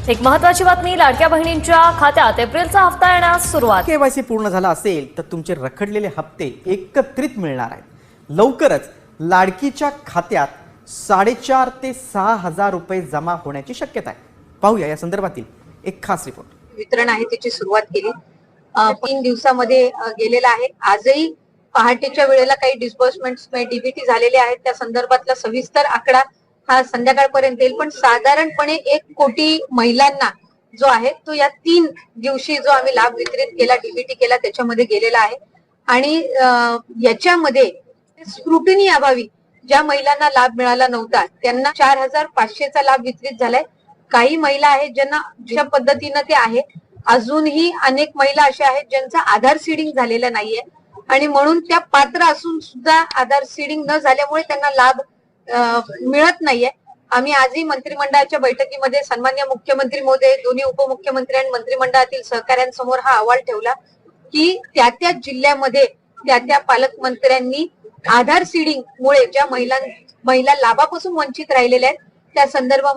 एक महत्त्वाची बातमी, लाडक्या बहिणींच्या खात्यात एप्रिलचा हप्ता येण्यास सुरुवात। केवायसी पूर्ण झाला असेल तर तुमचे रखडलेले हप्ते एकत्रित मिळणार आहेत। लवकरच लाडकीच्या खात्यात 4.5 ते 6 हजार रुपये जमा होण्याची शक्यता आहे। पाहूया या संदर्भातील एक खास रिपोर्ट। वितरण आहे त्याची सुरुवात केली 3 दिवसामध्ये गेलेला आहे। आजही पहाटेच्या वेळेला काही डिस्बर्समेंट्स डीबीटी झालेले आहेत, त्या संदर्भातला सविस्तर आकडा हा संध्याकाळपर्यंत येईल। पण साधारणपणे 1 कोटी महिलांना जो आहे तो या 3 दिवशी जो आम्ही लाभ वितरित केला, डीबीटी केला, त्याच्यामध्ये गेलेला आहे। आणि याच्यामध्ये स्क्रुटिनी अभावी ज्या महिलांना लाभ मिळाला नव्हता त्यांना 4500चा लाभ वितरित झालाय। काही महिला आहेत ज्यांना ज्या पद्धतीनं ते आहे, अजूनही अनेक महिला अशा आहेत ज्यांचा आधार सीडिंग झालेला नाहीये आणि म्हणून त्या पात्र असून सुद्धा आधार सीडिंग न झाल्यामुळे त्यांना लाभ मिळत नाहीये। आम्ही आजही मंत्रिमंडळाच्या बैठकीमध्ये सन्मान्य मुख्यमंत्री महोदय, दोन्ही उपमुख्यमंत्री आणि मंत्रिमंडळातील सहकाऱ्यांसमोर हा अहवाल ठेवला की त्या जिल्ह्यामध्ये त्या पालकमंत्र्यांनी आधार सीडिंग मुळे ज्या महिला लाभापासून वंचित राहिलेल्या आहेत त्या संदर्भामध्ये